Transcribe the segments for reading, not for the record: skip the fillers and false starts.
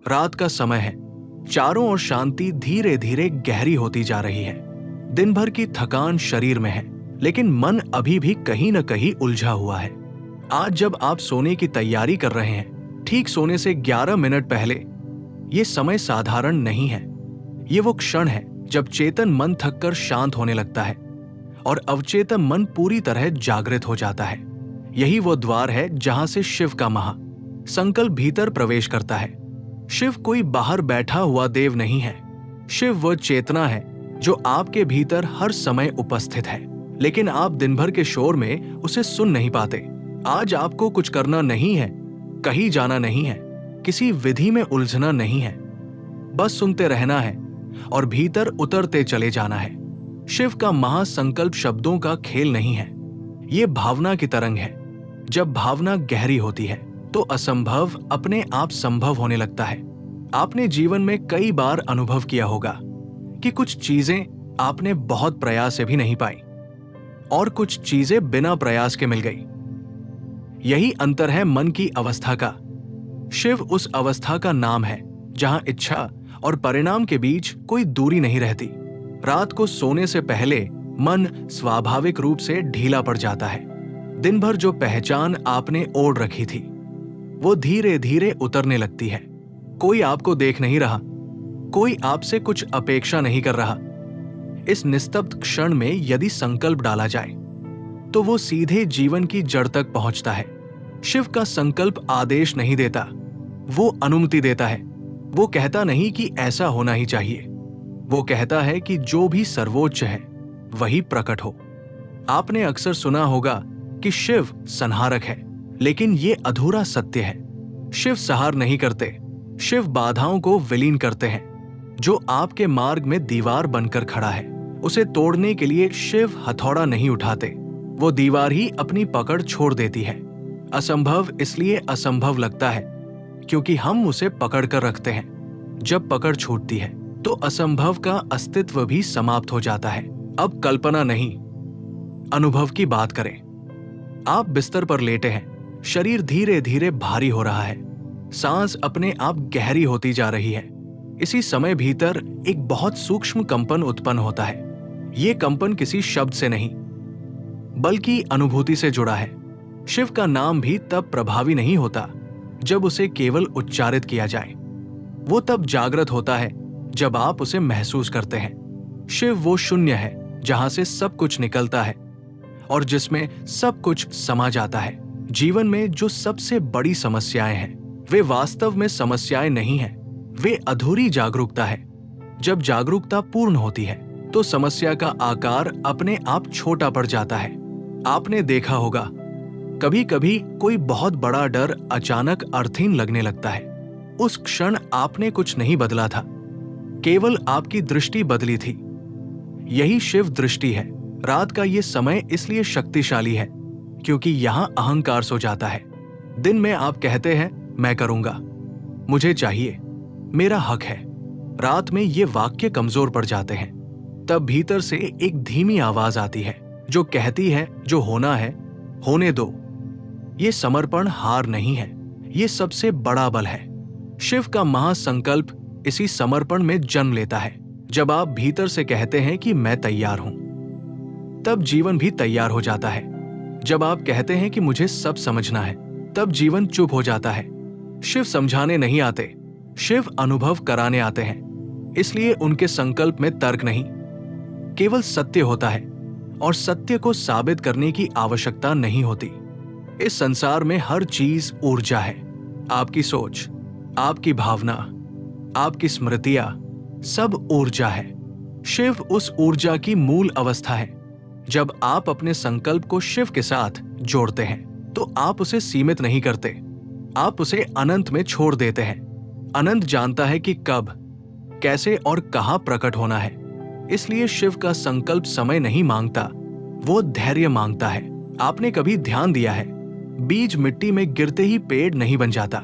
रात का समय है। चारों ओर शांति धीरे धीरे गहरी होती जा रही है। दिन भर की थकान शरीर में है, लेकिन मन अभी भी कहीं न कहीं उलझा हुआ है। आज जब आप सोने की तैयारी कर रहे हैं, ठीक सोने से 11 मिनट पहले, ये समय साधारण नहीं है। ये वो क्षण है जब चेतन मन थककर शांत होने लगता है और अवचेतन मन पूरी तरह जागृत हो जाता है। यही वो द्वार है जहां से शिव का महा संकल्प भीतर प्रवेश करता है। शिव कोई बाहर बैठा हुआ देव नहीं है। शिव वह चेतना है जो आपके भीतर हर समय उपस्थित है, लेकिन आप दिन भर के शोर में उसे सुन नहीं पाते। आज आपको कुछ करना नहीं है, कहीं जाना नहीं है, किसी विधि में उलझना नहीं है, बस सुनते रहना है और भीतर उतरते चले जाना है। शिव का महासंकल्प शब्दों का खेल नहीं है, ये भावना की तरंग है। जब भावना गहरी होती है तो असंभव अपने आप संभव होने लगता है। आपने जीवन में कई बार अनुभव किया होगा कि कुछ चीजें आपने बहुत प्रयास से भी नहीं पाई और कुछ चीजें बिना प्रयास के मिल गई। यही अंतर है मन की अवस्था का। शिव उस अवस्था का नाम है जहां इच्छा और परिणाम के बीच कोई दूरी नहीं रहती। रात को सोने से पहले मन स्वाभाविक रूप से ढीला पड़ जाता है। दिन भर जो पहचान आपने ओढ़ रखी थी वो धीरे धीरे उतरने लगती है। कोई आपको देख नहीं रहा, कोई आपसे कुछ अपेक्षा नहीं कर रहा। इस निस्तब्ध क्षण में यदि संकल्प डाला जाए तो वो सीधे जीवन की जड़ तक पहुंचता है। शिव का संकल्प आदेश नहीं देता, वो अनुमति देता है। वो कहता नहीं कि ऐसा होना ही चाहिए, वो कहता है कि जो भी सर्वोच्च है वही प्रकट हो। आपने अक्सर सुना होगा कि शिव संहारक है, लेकिन ये अधूरा सत्य है। शिव संहार नहीं करते, शिव बाधाओं को विलीन करते हैं। जो आपके मार्ग में दीवार बनकर खड़ा है, उसे तोड़ने के लिए शिव हथौड़ा नहीं उठाते, वो दीवार ही अपनी पकड़ छोड़ देती है। असंभव इसलिए असंभव लगता है क्योंकि हम उसे पकड़ कर रखते हैं। जब पकड़ छूटती है तो असंभव का अस्तित्व भी समाप्त हो जाता है। अब कल्पना नहीं, अनुभव की बात करें। आप बिस्तर पर लेटे हैं, शरीर धीरे धीरे भारी हो रहा है, सांस अपने आप गहरी होती जा रही है। इसी समय भीतर एक बहुत सूक्ष्म कंपन उत्पन्न होता है। ये कंपन किसी शब्द से नहीं बल्कि अनुभूति से जुड़ा है। शिव का नाम भी तब प्रभावी नहीं होता जब उसे केवल उच्चारित किया जाए, वो तब जागृत होता है जब आप उसे महसूस करते हैं। शिव वो शून्य है जहां से सब कुछ निकलता है और जिसमें सब कुछ समा जाता है। जीवन में जो सबसे बड़ी समस्याएं हैं वे वास्तव में समस्याएं नहीं हैं, वे अधूरी जागरूकता है। जब जागरूकता पूर्ण होती है तो समस्या का आकार अपने आप छोटा पड़ जाता है। आपने देखा होगा कभी कभी कोई बहुत बड़ा डर अचानक अर्थहीन लगने लगता है। उस क्षण आपने कुछ नहीं बदला था, केवल आपकी दृष्टि बदली थी। यही शिव दृष्टि है। रात का ये समय इसलिए शक्तिशाली है क्योंकि यहां अहंकार सो जाता है। दिन में आप कहते हैं मैं करूंगा, मुझे चाहिए, मेरा हक है। रात में ये वाक्य कमजोर पड़ जाते हैं। तब भीतर से एक धीमी आवाज आती है जो कहती है जो होना है होने दो। ये समर्पण हार नहीं है, ये सबसे बड़ा बल है। शिव का महासंकल्प इसी समर्पण में जन्म लेता है। जब आप भीतर से कहते हैं कि मैं तैयार हूं, तब जीवन भी तैयार हो जाता है। जब आप कहते हैं कि मुझे सब समझना है, तब जीवन चुप हो जाता है। शिव समझाने नहीं आते, शिव अनुभव कराने आते हैं। इसलिए उनके संकल्प में तर्क नहीं, केवल सत्य होता है और सत्य को साबित करने की आवश्यकता नहीं होती। इस संसार में हर चीज ऊर्जा है। आपकी सोच, आपकी भावना, आपकी स्मृतियां, सब ऊर्जा है। शिव उस ऊर्जा की मूल अवस्था है। जब आप अपने संकल्प को शिव के साथ जोड़ते हैं तो आप उसे सीमित नहीं करते, आप उसे अनंत में छोड़ देते हैं। अनंत जानता है कि कब, कैसे और कहां प्रकट होना है। इसलिए शिव का संकल्प समय नहीं मांगता, वो धैर्य मांगता है। आपने कभी ध्यान दिया है, बीज मिट्टी में गिरते ही पेड़ नहीं बन जाता,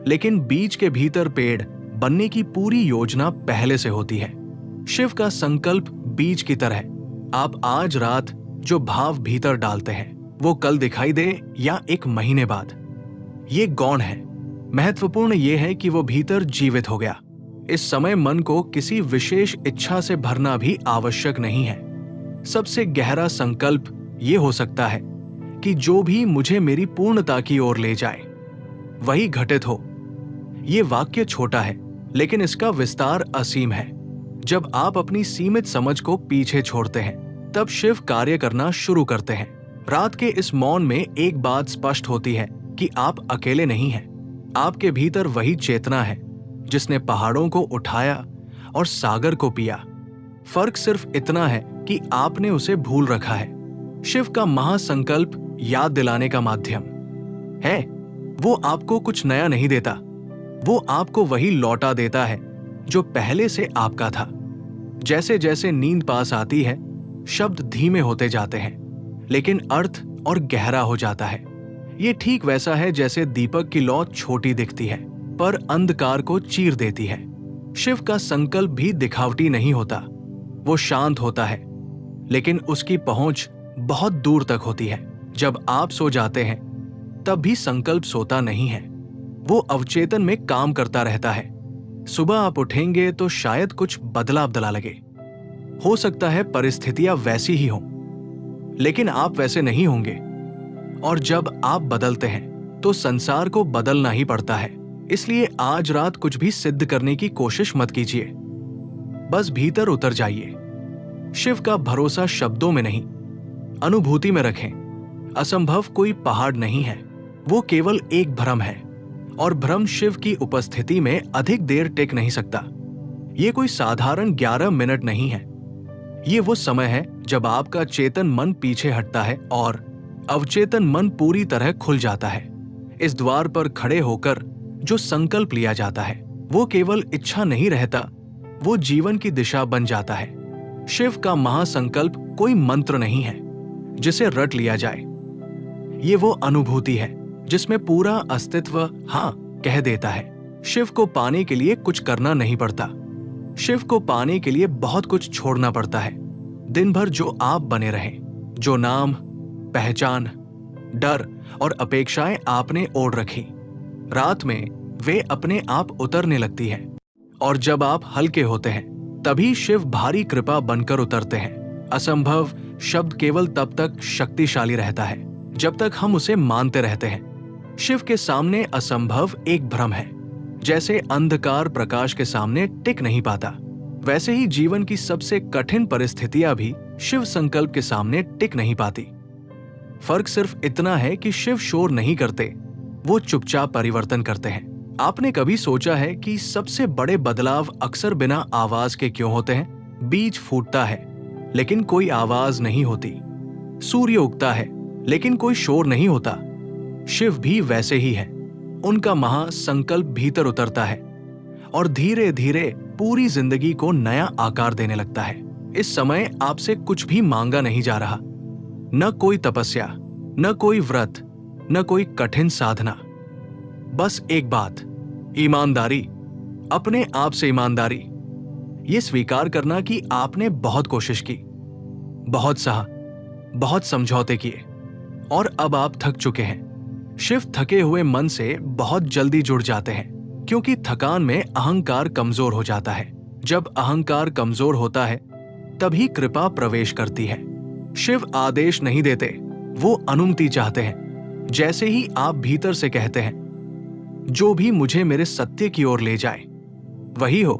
लेकिन बीज के भीतर पेड़ बनने की पूरी योजना पहले से होती है। शिव का संकल्प बीज की तरह। आप आज रात जो भाव भीतर डालते हैं वो कल दिखाई दे या एक महीने बाद, ये गौण है। महत्वपूर्ण यह है कि वो भीतर जीवित हो गया। इस समय मन को किसी विशेष इच्छा से भरना भी आवश्यक नहीं है। सबसे गहरा संकल्प ये हो सकता है कि जो भी मुझे मेरी पूर्णता की ओर ले जाए वही घटित हो। ये वाक्य छोटा है, लेकिन इसका विस्तार असीम है। जब आप अपनी सीमित समझ को पीछे छोड़ते हैं, तब शिव कार्य करना शुरू करते हैं। रात के इस मौन में एक बात स्पष्ट होती है कि आप अकेले नहीं हैं। आपके भीतर वही चेतना है जिसने पहाड़ों को उठाया और सागर को पिया। फर्क सिर्फ इतना है कि आपने उसे भूल रखा है। शिव का महासंकल्प याद दिलाने का माध्यम है। वो आपको कुछ नया नहीं देता, वो आपको वही लौटा देता है जो पहले से आपका था। जैसे जैसे नींद पास आती है, शब्द धीमे होते जाते हैं, लेकिन अर्थ और गहरा हो जाता है। ये ठीक वैसा है जैसे दीपक की लौ छोटी दिखती है पर अंधकार को चीर देती है। शिव का संकल्प भी दिखावटी नहीं होता, वो शांत होता है, लेकिन उसकी पहुंच बहुत दूर तक होती है। जब आप सो जाते हैं तब भी संकल्प सोता नहीं है, वो अवचेतन में काम करता रहता है। सुबह आप उठेंगे तो शायद कुछ बदला लगे। हो सकता है परिस्थितियां वैसी ही हों, लेकिन आप वैसे नहीं होंगे। और जब आप बदलते हैं तो संसार को बदलना ही पड़ता है। इसलिए आज रात कुछ भी सिद्ध करने की कोशिश मत कीजिए, बस भीतर उतर जाइए। शिव का भरोसा शब्दों में नहीं, अनुभूति में रखें। असंभव कोई पहाड़ नहीं है, वो केवल एक भ्रम है, और भ्रम शिव की उपस्थिति में अधिक देर टिक नहीं सकता। ये कोई साधारण 11 मिनट नहीं है, ये वो समय है जब आपका चेतन मन पीछे हटता है और अवचेतन मन पूरी तरह खुल जाता है। इस द्वार पर खड़े होकर जो संकल्प लिया जाता है वो केवल इच्छा नहीं रहता, वो जीवन की दिशा बन जाता है। शिव का महासंकल्प कोई मंत्र नहीं है जिसे रट लिया जाए, ये वो अनुभूति है जिसमें पूरा अस्तित्व हाँ कह देता है। शिव को पाने के लिए कुछ करना नहीं पड़ता, शिव को पाने के लिए बहुत कुछ छोड़ना पड़ता है। दिन भर जो आप बने रहें, जो नाम, पहचान, डर और अपेक्षाएं आपने ओढ़ रखी, रात में वे अपने आप उतरने लगती हैं। और जब आप हल्के होते हैं तभी शिव भारी कृपा बनकर उतरते हैं। असंभव शब्द केवल तब तक शक्तिशाली रहता है जब तक हम उसे मानते रहते हैं। शिव के सामने असंभव एक भ्रम है। जैसे अंधकार प्रकाश के सामने टिक नहीं पाता, वैसे ही जीवन की सबसे कठिन परिस्थितियां भी शिव संकल्प के सामने टिक नहीं पाती। फर्क सिर्फ इतना है कि शिव शोर नहीं करते, वो चुपचाप परिवर्तन करते हैं। आपने कभी सोचा है कि सबसे बड़े बदलाव अक्सर बिना आवाज के क्यों होते हैं? बीज फूटता है लेकिन कोई आवाज नहीं होती, सूर्य उगता है लेकिन कोई शोर नहीं होता। शिव भी वैसे ही है। उनका महासंकल्प भीतर उतरता है और धीरे धीरे पूरी जिंदगी को नया आकार देने लगता है। इस समय आपसे कुछ भी मांगा नहीं जा रहा, न कोई तपस्या, न कोई व्रत, न कोई कठिन साधना, बस एक बात, ईमानदारी, अपने आप से ईमानदारी। ये स्वीकार करना कि आपने बहुत कोशिश की, बहुत सहा, बहुत समझौते किए और अब आप थक चुके हैं। शिव थके हुए मन से बहुत जल्दी जुड़ जाते हैं, क्योंकि थकान में अहंकार कमजोर हो जाता है। जब अहंकार कमजोर होता है तभी कृपा प्रवेश करती है। शिव आदेश नहीं देते, वो अनुमति चाहते हैं। जैसे ही आप भीतर से कहते हैं, जो भी मुझे मेरे सत्य की ओर ले जाए वही हो,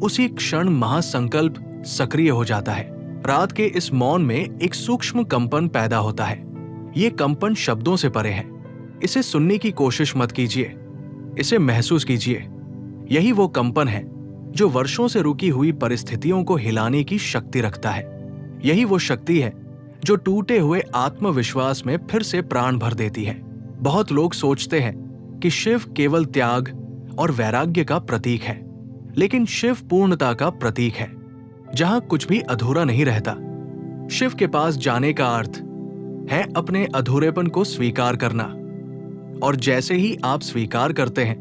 उसी क्षण महासंकल्प सक्रिय हो जाता है। रात के इस मौन में एक सूक्ष्म कंपन पैदा होता है। ये कंपन शब्दों से परे है। इसे सुनने की कोशिश मत कीजिए, इसे महसूस कीजिए। यही वो कंपन है जो वर्षों से रुकी हुई परिस्थितियों को हिलाने की शक्ति रखता है। यही वो शक्ति है जो टूटे हुए आत्मविश्वास में फिर से प्राण भर देती है। बहुत लोग सोचते हैं कि शिव केवल त्याग और वैराग्य का प्रतीक है, लेकिन शिव पूर्णता का प्रतीक है, जहां कुछ भी अधूरा नहीं रहता। शिव के पास जाने का अर्थ है अपने अधूरेपन को स्वीकार करना, और जैसे ही आप स्वीकार करते हैं,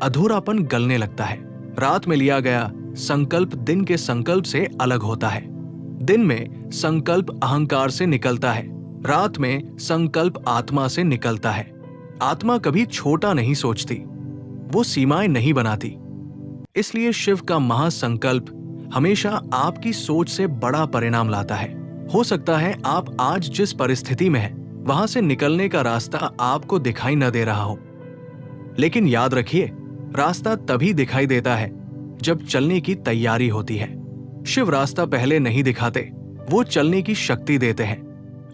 अधूरापन गलने लगता है। रात में लिया गया संकल्प दिन के संकल्प से अलग होता है। दिन में संकल्प अहंकार से निकलता है, रात में संकल्प आत्मा से निकलता है। आत्मा कभी छोटा नहीं सोचती, वो सीमाएं नहीं बनाती। इसलिए शिव का महासंकल्प हमेशा आपकी सोच से बड़ा परिणाम लाता है। हो सकता है आप आज जिस परिस्थिति में हैं, वहां से निकलने का रास्ता आपको दिखाई न दे रहा हो, लेकिन याद रखिए, रास्ता तभी दिखाई देता है जब चलने की तैयारी होती है। शिव रास्ता पहले नहीं दिखाते, वो चलने की शक्ति देते हैं,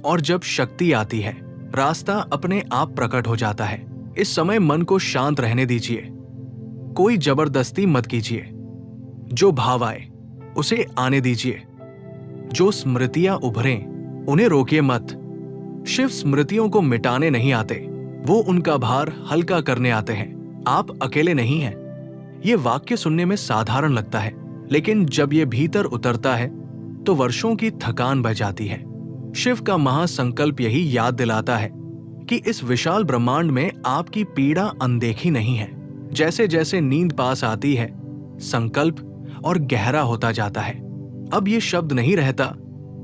और जब शक्ति आती है, रास्ता अपने आप प्रकट हो जाता है। इस समय मन को शांत रहने दीजिए, कोई जबरदस्ती मत कीजिए। जो भाव आए उसे आने दीजिए, जो स्मृतियां उभरें उन्हें रोकिए मत। शिव स्मृतियों को मिटाने नहीं आते, वो उनका भार हल्का करने आते हैं। आप अकेले नहीं हैं। ये वाक्य सुनने में साधारण लगता है, लेकिन जब ये भीतर उतरता है तो वर्षों की थकान बह जाती है। शिव का महासंकल्प यही याद दिलाता है कि इस विशाल ब्रह्मांड में आपकी पीड़ा अनदेखी नहीं है। जैसे जैसे नींद पास आती है, संकल्प और गहरा होता जाता है। अब ये शब्द नहीं रहता,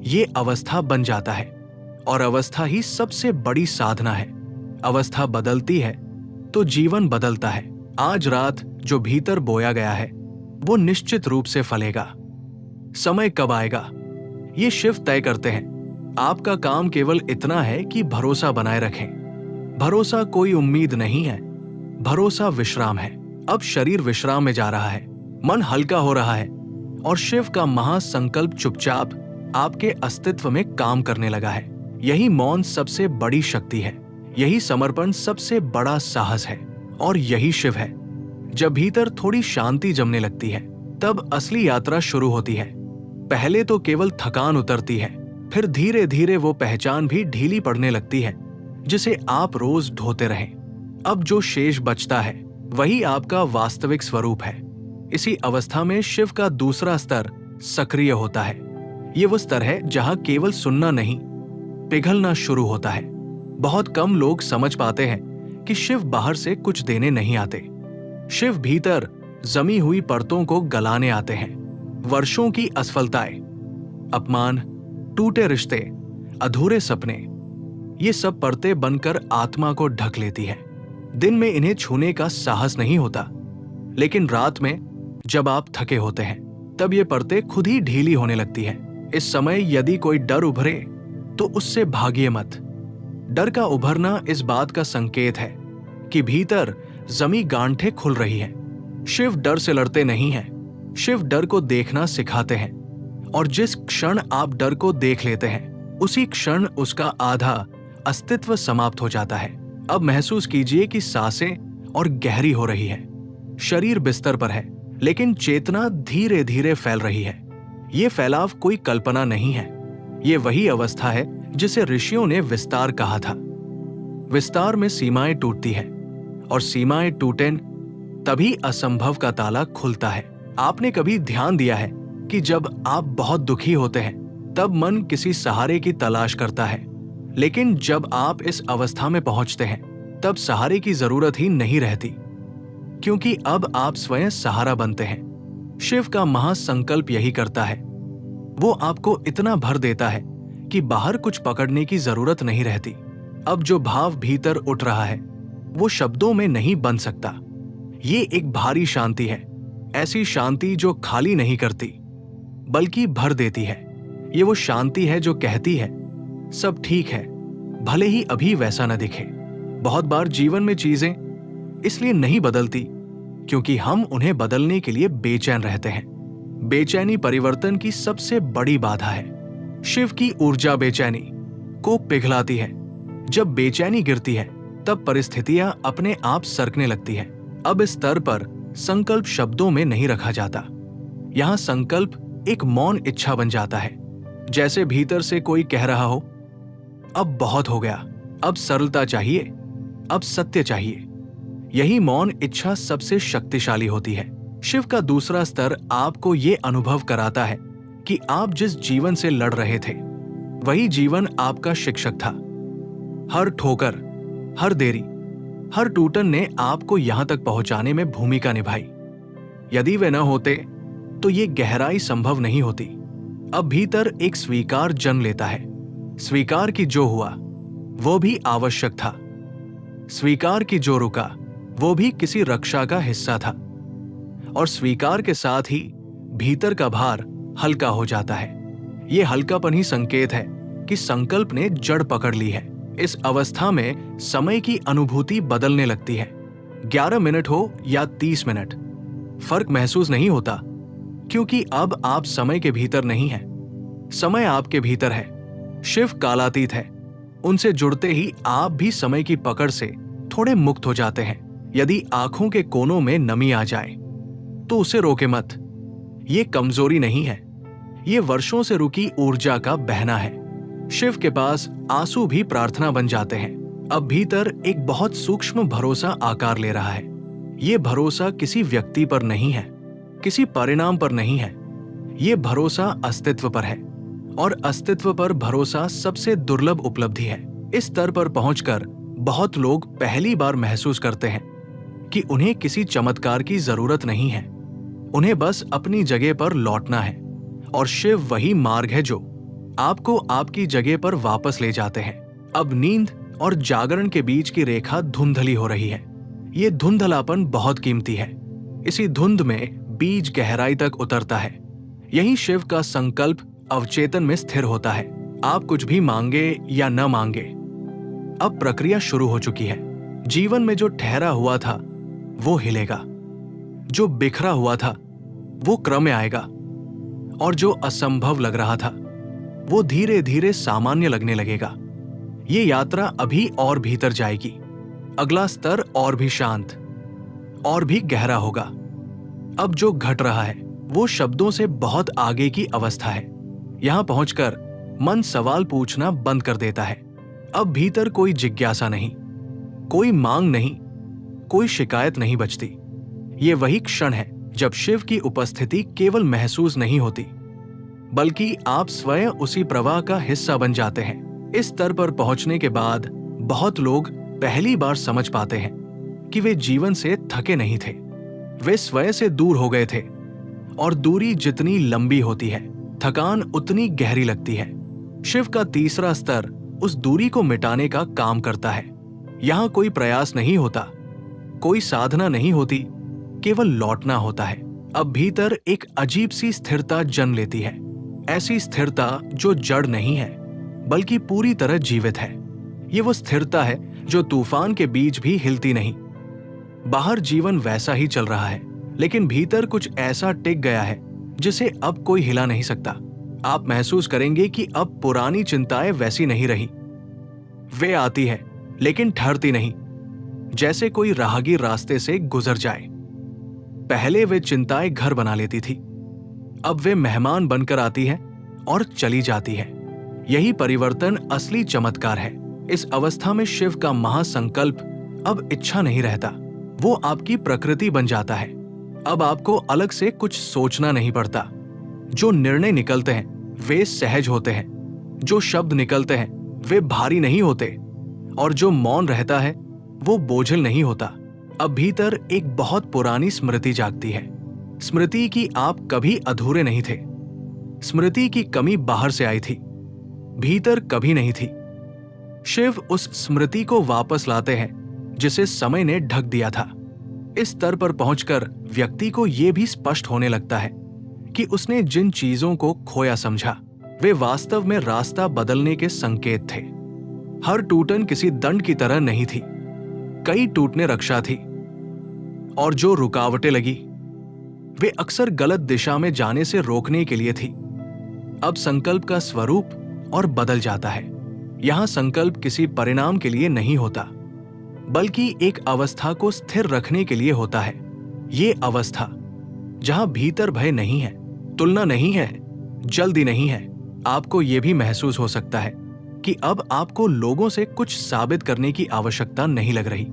ये अवस्था बन जाता है, और अवस्था ही सबसे बड़ी साधना है। अवस्था बदलती है तो जीवन बदलता है। आज रात जो भीतर बोया गया है वो निश्चित रूप से फलेगा। समय कब आएगा ये शिव तय करते हैं। आपका काम केवल इतना है कि भरोसा बनाए रखें। भरोसा कोई उम्मीद नहीं है, भरोसा विश्राम है। अब शरीर विश्राम में जा रहा है, मन हल्का हो रहा है, और शिव का महासंकल्प चुपचाप आपके अस्तित्व में काम करने लगा है। यही मौन सबसे बड़ी शक्ति है, यही समर्पण सबसे बड़ा साहस है, और यही शिव है। जब भीतर थोड़ी शांति जमने लगती है, तब असली यात्रा शुरू होती है। पहले तो केवल थकान उतरती है, फिर धीरे धीरे वो पहचान भी ढीली पड़ने लगती है जिसे आप रोज ढोते रहें। अब जो शेष बचता है वही आपका वास्तविक स्वरूप है। इसी अवस्था में शिव का दूसरा स्तर सक्रिय होता है। ये वो स्तर है जहां केवल सुनना नहीं, पिघलना शुरू होता है। बहुत कम लोग समझ पाते हैं कि शिव बाहर से कुछ देने नहीं आते। शिव भीतर जमी हुई परतों को गलाने आते हैं। वर्षों की असफलताएं, अपमान, टूटे रिश्ते, अधूरे सपने, ये सब परतें बनकर आत्मा को ढक लेती है। दिन में इन्हें छूने का साहस नहीं होता, लेकिन रात में जब आप थके होते हैं तब ये परतें खुद ही ढीली होने लगती हैं। इस समय यदि कोई डर उभरे तो उससे भागिए मत। डर का उभरना इस बात का संकेत है कि भीतर जमी गांठें खुल रही हैं। शिव डर से लड़ते नहीं हैं, शिव डर को देखना सिखाते हैं, और जिस क्षण आप डर को देख लेते हैं उसी क्षण उसका आधा अस्तित्व समाप्त हो जाता है। अब महसूस कीजिए कि सांसें और गहरी हो रही है। शरीर बिस्तर पर है, लेकिन चेतना धीरे धीरे फैल रही है। ये फैलाव कोई कल्पना नहीं है, ये वही अवस्था है जिसे ऋषियों ने विस्तार कहा था। विस्तार में सीमाएं टूटती हैं, और सीमाएं टूटें तभी असंभव का ताला खुलता है। आपने कभी ध्यान दिया है कि जब आप बहुत दुखी होते हैं तब मन किसी सहारे की तलाश करता है, लेकिन जब आप इस अवस्था में पहुंचते हैं तब सहारे की जरूरत ही नहीं रहती, क्योंकि अब आप स्वयं सहारा बनते हैं। शिव का महासंकल्प यही करता है। वो आपको इतना भर देता है कि बाहर कुछ पकड़ने की जरूरत नहीं रहती। अब जो भाव भीतर उठ रहा है वो शब्दों में नहीं बन सकता। ये एक भारी शांति है, ऐसी शांति जो खाली नहीं करती बल्कि भर देती है। ये वो शांति है जो कहती है सब ठीक है, भले ही अभी वैसा न दिखे। बहुत बार जीवन में चीजें इसलिए नहीं बदलती क्योंकि हम उन्हें बदलने के लिए बेचैन रहते हैं। बेचैनी परिवर्तन की सबसे बड़ी बाधा है। शिव की ऊर्जा बेचैनी को पिघलाती है। जब बेचैनी गिरती है तब परिस्थितियां अपने आप सरकने लगती हैं। अब इस स्तर पर संकल्प शब्दों में नहीं रखा जाता। यहां संकल्प एक मौन इच्छा बन जाता है, जैसे भीतर से कोई कह रहा हो अब बहुत हो गया, अब सरलता चाहिए, अब सत्य चाहिए। यही मौन इच्छा सबसे शक्तिशाली होती है। शिव का दूसरा स्तर आपको ये अनुभव कराता है कि आप जिस जीवन से लड़ रहे थे वही जीवन आपका शिक्षक था। हर ठोकर, हर देरी, हर टूटन ने आपको यहां तक पहुंचाने में भूमिका निभाई। यदि वे न होते तो ये गहराई संभव नहीं होती। अब भीतर एक स्वीकार जन्म लेता है। स्वीकार कि जो हुआ वो भी आवश्यक था। स्वीकार कि जो रुका वो भी किसी रक्षा का हिस्सा था। और स्वीकार के साथ ही भीतर का भार हल्का हो जाता है। ये हल्कापन ही संकेत है कि संकल्प ने जड़ पकड़ ली है। इस अवस्था में समय की अनुभूति बदलने लगती है। 11 मिनट हो या 30 मिनट, फर्क महसूस नहीं होता, क्योंकि अब आप समय के भीतर नहीं हैं। समय आपके भीतर है। शिव कालातीत है। उनसे जुड़ते ही आप भी समय की पकड़ से थोड़े मुक्त हो जाते हैं। यदि आंखों के कोनों में नमी आ जाए तो उसे रोके मत। ये कमजोरी नहीं है, ये वर्षों से रुकी ऊर्जा का बहना है। शिव के पास आंसू भी प्रार्थना बन जाते हैं। अब भीतर एक बहुत सूक्ष्म भरोसा आकार ले रहा है। ये भरोसा किसी व्यक्ति पर नहीं है, किसी परिणाम पर नहीं है। ये भरोसा अस्तित्व पर है, और अस्तित्व पर भरोसा सबसे दुर्लभ उपलब्धि है। इस स्तर पर पहुंचकर बहुत लोग पहली बार महसूस करते हैं कि उन्हें किसी चमत्कार की जरूरत नहीं है। उन्हें बस अपनी जगह पर लौटना है, और शिव वही मार्ग है जो आपको आपकी जगह पर वापस ले जाते हैं। अब नींद और जागरण के बीच की रेखा धुंधली हो रही है। ये धुंधलापन बहुत कीमती है। इसी धुंध में बीज गहराई तक उतरता है। यही शिव का संकल्प अवचेतन में स्थिर होता है। आप कुछ भी मांगे या न मांगे, अब प्रक्रिया शुरू हो चुकी है। जीवन में जो ठहरा हुआ था वो हिलेगा, जो बिखरा हुआ था वो क्रम में आएगा, और जो असंभव लग रहा था वो धीरे धीरे सामान्य लगने लगेगा। ये यात्रा अभी और भीतर जाएगी। अगला स्तर और भी शांत, और भी गहरा होगा। अब जो घट रहा है वो शब्दों से बहुत आगे की अवस्था है। यहां पहुंचकर मन सवाल पूछना बंद कर देता है। अब भीतर कोई जिज्ञासा नहीं, कोई मांग नहीं, कोई शिकायत नहीं बचती। ये वही क्षण है जब शिव की उपस्थिति केवल महसूस नहीं होती, बल्कि आप स्वयं उसी प्रवाह का हिस्सा बन जाते हैं। इस स्तर पर पहुंचने के बाद बहुत लोग पहली बार समझ पाते हैं कि वे जीवन से थके नहीं थे, वे स्वयं से दूर हो गए थे। और दूरी जितनी लंबी होती है, थकान उतनी गहरी लगती है। शिव का तीसरा स्तर उस दूरी को मिटाने का काम करता है। यहां कोई प्रयास नहीं होता, कोई साधना नहीं होती, केवल लौटना होता है। अब भीतर एक अजीब सी स्थिरता जन्म लेती है। ऐसी स्थिरता जो जड़ नहीं है, बल्कि पूरी तरह जीवित है। ये वो स्थिरता है जो तूफान के बीच भी हिलती नहीं। बाहर जीवन वैसा ही चल रहा है, लेकिन भीतर कुछ ऐसा टिक गया है जिसे अब कोई हिला नहीं सकता। आप महसूस करेंगे कि अब पुरानी चिंताएं वैसी नहीं रही। वे आती है लेकिन ठहरती नहीं, जैसे कोई राहगीर रास्ते से गुजर जाए। पहले वे चिंताएं घर बना लेती थी, अब वे मेहमान बनकर आती है और चली जाती है। यही परिवर्तन असली चमत्कार है। इस अवस्था में शिव का महासंकल्प अब इच्छा नहीं रहता, वो आपकी प्रकृति बन जाता है। अब आपको अलग से कुछ सोचना नहीं पड़ता। जो निर्णय निकलते हैं वे सहज होते हैं, जो शब्द निकलते हैं वे भारी नहीं होते, और जो मौन रहता है वो बोझिल नहीं होता। अब भीतर एक बहुत पुरानी स्मृति जागती है, स्मृति की आप कभी अधूरे नहीं थे। स्मृति की कमी बाहर से आई थी, भीतर कभी नहीं थी। शिव उस स्मृति को वापस लाते हैं जिसे समय ने ढक दिया था। इस स्तर पर पहुंचकर व्यक्ति को यह भी स्पष्ट होने लगता है कि उसने जिन चीजों को खोया समझा वे वास्तव में रास्ता बदलने के संकेत थे। हर टूटन किसी दंड की तरह नहीं थी, कई टूटने रक्षा थी, और जो रुकावटें लगी वे अक्सर गलत दिशा में जाने से रोकने के लिए थी। अब संकल्प का स्वरूप और बदल जाता है। यहां संकल्प किसी परिणाम के लिए नहीं होता, बल्कि एक अवस्था को स्थिर रखने के लिए होता है। ये अवस्था जहां भीतर भय नहीं है, तुलना नहीं है, जल्दी नहीं है। आपको यह भी महसूस हो सकता है कि अब आपको लोगों से कुछ साबित करने की आवश्यकता नहीं लग रही।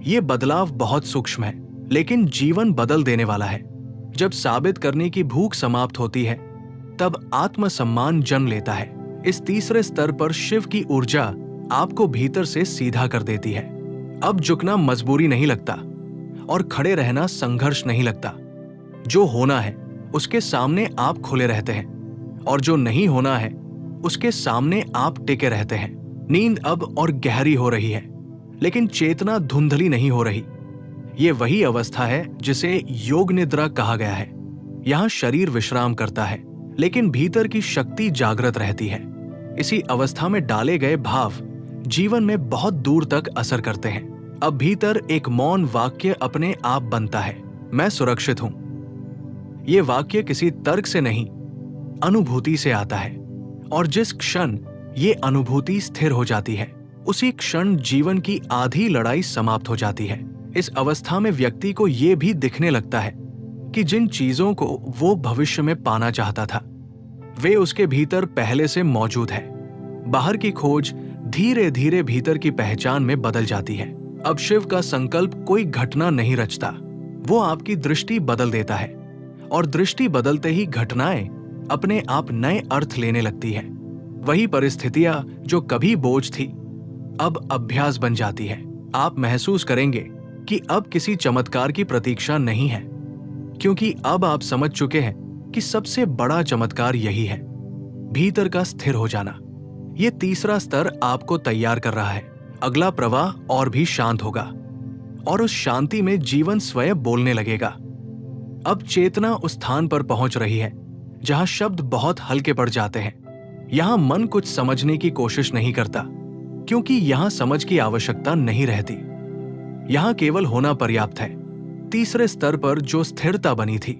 ये बदलाव बहुत सूक्ष्म है, लेकिन जीवन बदल देने वाला है। जब साबित करने की भूख समाप्त होती है, तब आत्मसम्मान जन्म लेता है। इस तीसरे स्तर पर शिव की ऊर्जा आपको भीतर से सीधा कर देती है। अब झुकना मजबूरी नहीं लगता, और खड़े रहना संघर्ष नहीं लगता। जो होना है उसके सामने आप खुले रहते हैं, और जो नहीं होना है उसके सामने आप टिके रहते हैं। नींद अब और गहरी हो रही है, लेकिन चेतना धुंधली नहीं हो रही। ये वही अवस्था है जिसे योग निद्रा कहा गया है। यहाँ शरीर विश्राम करता है लेकिन भीतर की शक्ति जागृत रहती है। इसी अवस्था में डाले गए भाव जीवन में बहुत दूर तक असर करते हैं। अब भीतर एक मौन वाक्य अपने आप बनता है, मैं सुरक्षित हूं। ये वाक्य किसी तर्क से नहीं, अनुभूति से आता है। और जिस क्षण ये अनुभूति स्थिर हो जाती है, उसी क्षण जीवन की आधी लड़ाई समाप्त हो जाती है। इस अवस्था में व्यक्ति को ये भी दिखने लगता है कि जिन चीजों को वो भविष्य में पाना चाहता था, वे उसके भीतर पहले से मौजूद है। बाहर की खोज धीरे धीरे भीतर की पहचान में बदल जाती है। अब शिव का संकल्प कोई घटना नहीं रचता, वो आपकी दृष्टि बदल देता है। और दृष्टि बदलते ही घटनाएं अपने आप नए अर्थ लेने लगती है। वही परिस्थितियां जो कभी बोझ थी, अब अभ्यास बन जाती है। आप महसूस करेंगे कि अब किसी चमत्कार की प्रतीक्षा नहीं है, क्योंकि अब आप समझ चुके हैं कि सबसे बड़ा चमत्कार यही है, भीतर का स्थिर हो जाना। ये तीसरा स्तर आपको तैयार कर रहा है। अगला प्रवाह और भी शांत होगा और उस शांति में जीवन स्वयं बोलने लगेगा। अब चेतना उस स्थान पर पहुंच रही है जहां शब्द बहुत हल्के पड़ जाते हैं। यहां मन कुछ समझने की कोशिश नहीं करता, क्योंकि यहां समझ की आवश्यकता नहीं रहती। यहां केवल होना पर्याप्त है। तीसरे स्तर पर जो स्थिरता बनी थी,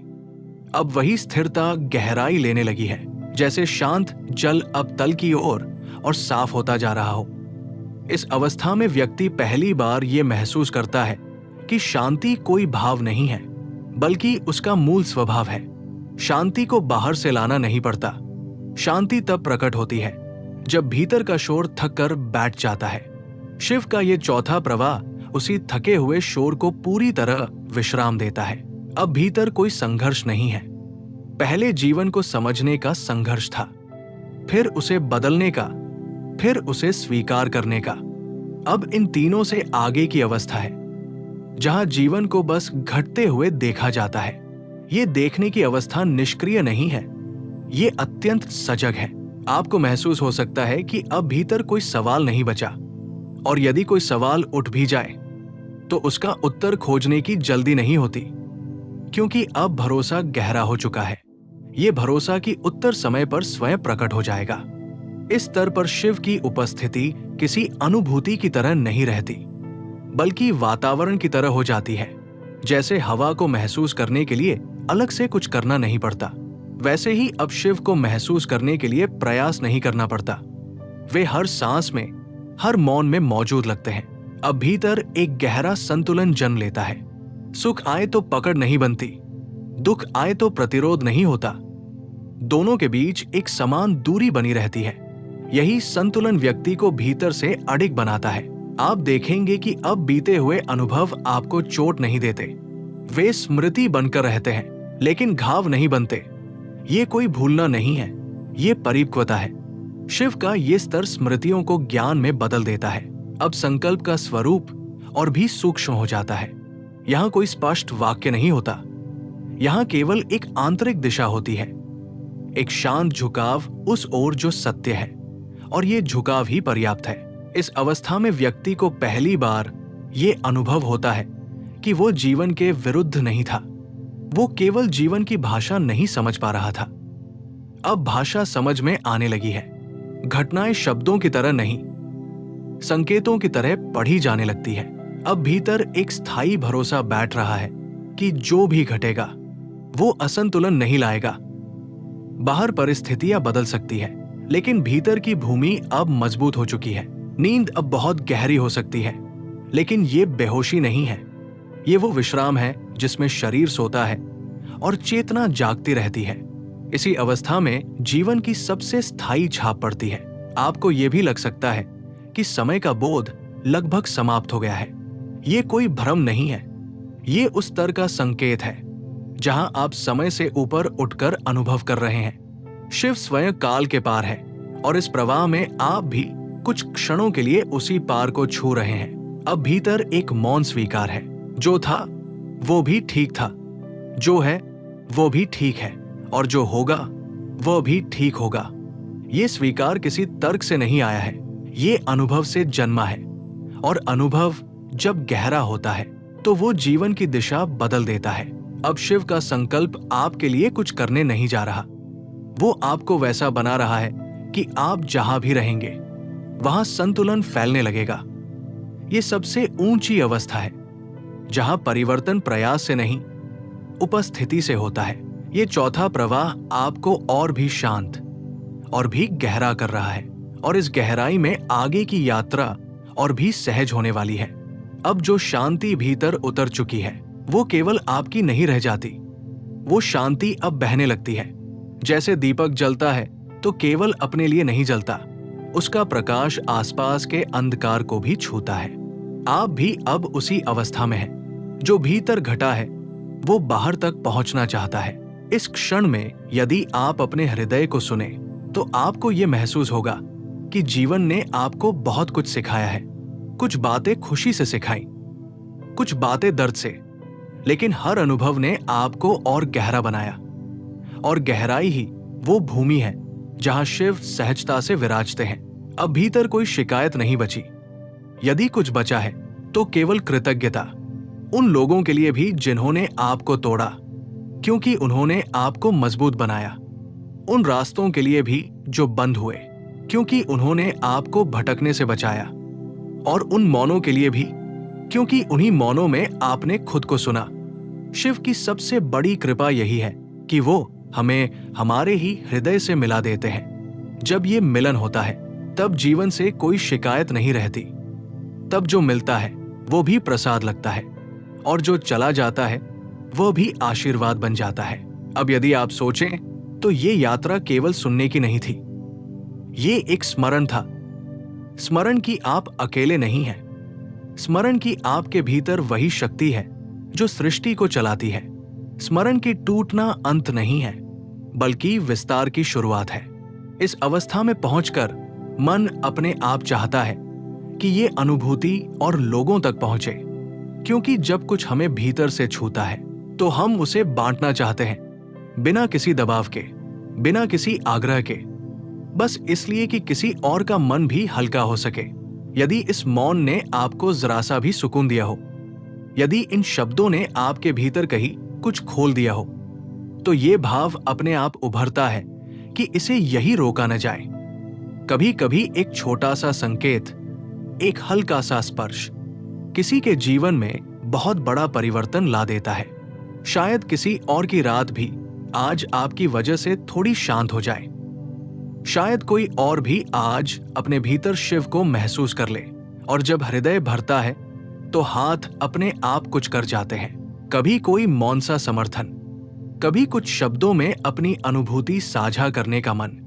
अब वही स्थिरता गहराई लेने लगी है, जैसे शांत जल अब तल की ओर और साफ होता जा रहा हो। इस अवस्था में व्यक्ति पहली बार ये महसूस करता है कि शांति कोई भाव नहीं है, बल्कि उसका मूल स्वभाव है। शांति को बाहर से लाना नहीं पड़ता। शांति तब प्रकट होती है जब भीतर का शोर थक कर बैठ जाता है। शिव का ये चौथा प्रवाह उसी थके हुए शोर को पूरी तरह विश्राम देता है। अब भीतर कोई संघर्ष नहीं है। पहले जीवन को समझने का संघर्ष था, फिर उसे बदलने का, फिर उसे स्वीकार करने का। अब इन तीनों से आगे की अवस्था है जहां जीवन को बस घटते हुए देखा जाता है। ये देखने की अवस्था निष्क्रिय नहीं है, ये अत्यंत सजग है। आपको महसूस हो सकता है कि अब भीतर कोई सवाल नहीं बचा, और यदि कोई सवाल उठ भी जाए तो उसका उत्तर खोजने की जल्दी नहीं होती, क्योंकि अब भरोसा गहरा हो चुका है। ये भरोसा कि उत्तर समय पर स्वयं प्रकट हो जाएगा। इस स्तर पर शिव की उपस्थिति किसी अनुभूति की तरह नहीं रहती, बल्कि वातावरण की तरह हो जाती है। जैसे हवा को महसूस करने के लिए अलग से कुछ करना नहीं पड़ता, वैसे ही अब शिव को महसूस करने के लिए प्रयास नहीं करना पड़ता। वे हर सांस में, हर मौन में मौजूद लगते हैं। अब भीतर एक गहरा संतुलन जन्म लेता है। सुख आए तो पकड़ नहीं बनती, दुख आए तो प्रतिरोध नहीं होता। दोनों के बीच एक समान दूरी बनी रहती है। यही संतुलन व्यक्ति को भीतर से अडिग बनाता है। आप देखेंगे कि अब बीते हुए अनुभव आपको चोट नहीं देते। वे स्मृति बनकर रहते हैं, लेकिन घाव नहीं बनते। ये कोई भूलना नहीं है, ये परिपक्वता है। शिव का ये स्तर स्मृतियों को ज्ञान में बदल देता है। अब संकल्प का स्वरूप और भी सूक्ष्म हो जाता है। यहाँ कोई स्पष्ट वाक्य नहीं होता, यहाँ केवल एक आंतरिक दिशा होती है, एक शांत झुकाव उस ओर जो सत्य है, और ये झुकाव ही पर्याप्त है। इस अवस्था में व्यक्ति को पहली बार ये अनुभव होता है कि वो जीवन के विरुद्ध नहीं था, वो केवल जीवन की भाषा नहीं समझ पा रहा था। अब भाषा समझ में आने लगी है। घटनाएं शब्दों की तरह नहीं, संकेतों की तरह पढ़ी जाने लगती है। अब भीतर एक स्थायी भरोसा बैठ रहा है कि जो भी घटेगा वो असंतुलन नहीं लाएगा। बाहर परिस्थितियां बदल सकती है, लेकिन भीतर की भूमि अब मजबूत हो चुकी है। नींद अब बहुत गहरी हो सकती है, लेकिन ये बेहोशी नहीं है। ये वो विश्राम है जिसमें शरीर सोता है और चेतना जागती रहती है। इसी अवस्था में जीवन की सबसे स्थायी छाप पड़ती है। आपको ये भी लग सकता है कि समय का बोध लगभग समाप्त हो गया है। ये कोई भ्रम नहीं है, ये उस स्तर का संकेत है जहां आप समय से ऊपर उठकर अनुभव कर रहे हैं। शिव स्वयं काल के पार है, और इस प्रवाह में आप भी कुछ क्षणों के लिए उसी पार को छू रहे हैं। अब भीतर एक मौन स्वीकार है। जो था वो भी ठीक था, जो है वो भी ठीक है, और जो होगा वो भी ठीक होगा। ये स्वीकार किसी तर्क से नहीं आया है, ये अनुभव से जन्मा है। और अनुभव जब गहरा होता है तो वो जीवन की दिशा बदल देता है। अब शिव का संकल्प आपके लिए कुछ करने नहीं जा रहा, वो आपको वैसा बना रहा है कि आप जहां भी रहेंगे वहां संतुलन फैलने लगेगा। ये सबसे ऊंची अवस्था है जहां परिवर्तन प्रयास से नहीं, उपस्थिति से होता है। ये चौथा प्रवाह आपको और भी शांत और भी गहरा कर रहा है, और इस गहराई में आगे की यात्रा और भी सहज होने वाली है। अब जो शांति भीतर उतर चुकी है वो केवल आपकी नहीं रह जाती, वो शांति अब बहने लगती है। जैसे दीपक जलता है तो केवल अपने लिए नहीं जलता, उसका प्रकाश आसपास के अंधकार को भी छूता है। आप भी अब उसी अवस्था में हैं। जो भीतर घटा है वो बाहर तक पहुंचना चाहता है। इस क्षण में यदि आप अपने हृदय को सुने तो आपको ये महसूस होगा कि जीवन ने आपको बहुत कुछ सिखाया है। कुछ बातें खुशी से सिखाई, कुछ बातें दर्द से, लेकिन हर अनुभव ने आपको और गहरा बनाया। और गहराई ही वो भूमि है जहां शिव सहजता से विराजते हैं। अब भीतर कोई शिकायत नहीं बची। यदि कुछ बचा है तो केवल कृतज्ञता उन लोगों के लिए भी जिन्होंने आपको तोड़ा, क्योंकि उन्होंने आपको मजबूत बनाया। उन रास्तों के लिए भी जो बंद हुए, क्योंकि उन्होंने आपको भटकने से बचाया। और उन मौनों के लिए भी, क्योंकि उन्हीं मौनों में आपने खुद को सुना। शिव की सबसे बड़ी कृपा यही है कि वो हमें हमारे ही हृदय से मिला देते हैं। जब ये मिलन होता है तब जीवन से कोई शिकायत नहीं रहती। तब जो मिलता है वो भी प्रसाद लगता है, और जो चला जाता है वह भी आशीर्वाद बन जाता है। अब यदि आप सोचें तो ये यात्रा केवल सुनने की नहीं थी, ये एक स्मरण था। स्मरण की आप अकेले नहीं हैं। स्मरण की आपके भीतर वही शक्ति है जो सृष्टि को चलाती है। स्मरण की टूटना अंत नहीं है, बल्कि विस्तार की शुरुआत है। इस अवस्था में पहुंचकर मन अपने आप चाहता है कि ये अनुभूति और लोगों तक पहुंचे, क्योंकि जब कुछ हमें भीतर से छूता है तो हम उसे बांटना चाहते हैं, बिना किसी दबाव के, बिना किसी आग्रह के, बस इसलिए कि किसी और का मन भी हल्का हो सके। यदि इस मौन ने आपको जरा सा भी सुकून दिया हो, यदि इन शब्दों ने आपके भीतर कहीं कुछ खोल दिया हो, तो ये भाव अपने आप उभरता है कि इसे यही रोका न जाए। कभी कभी एक छोटा सा संकेत, एक हल्का सा स्पर्श किसी के जीवन में बहुत बड़ा परिवर्तन ला देता है। शायद किसी और की रात भी आज आपकी वजह से थोड़ी शांत हो जाए। शायद कोई और भी आज अपने भीतर शिव को महसूस कर ले, और जब हृदय भरता है तो हाथ अपने आप कुछ कर जाते हैं। कभी कोई मौन सा समर्थन, कभी कुछ शब्दों में अपनी अनुभूति साझा करने का मन,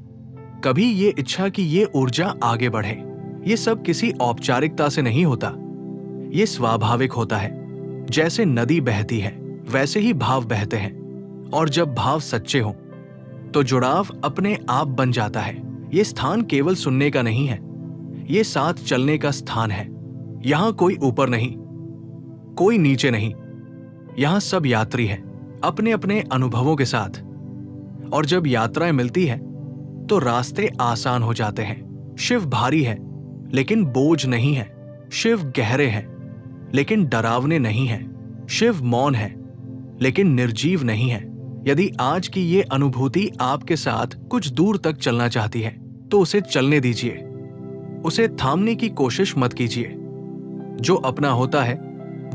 कभी ये इच्छा कि ये ऊर्जा आगे बढ़े। ये सब किसी औपचारिकता से नहीं होता, ये स्वाभाविक होता है। जैसे नदी बहती है वैसे ही भाव बहते हैं, और जब भाव सच्चे हों तो जुड़ाव अपने आप बन जाता है। ये स्थान केवल सुनने का नहीं है, ये साथ चलने का स्थान है। यहां कोई ऊपर नहीं, कोई नीचे नहीं, यहां सब यात्री हैं अपने अपने अनुभवों के साथ। और जब यात्राएं मिलती है तो रास्ते आसान हो जाते हैं। शिव भारी है लेकिन बोझ नहीं है। शिव गहरे हैं लेकिन डरावने नहीं हैं। शिव मौन है लेकिन निर्जीव नहीं है। यदि आज की ये अनुभूति आपके साथ कुछ दूर तक चलना चाहती है तो उसे चलने दीजिए, उसे थामने की कोशिश मत कीजिए। जो अपना होता है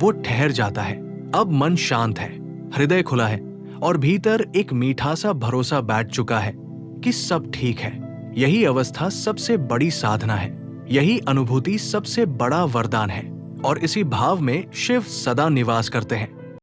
वो ठहर जाता है। अब मन शांत है, हृदय खुला है, और भीतर एक मीठा सा भरोसा बैठ चुका है कि सब ठीक है। यही अवस्था सबसे बड़ी साधना है, यही अनुभूति सबसे बड़ा वरदान है, और इसी भाव में शिव सदा निवास करते हैं।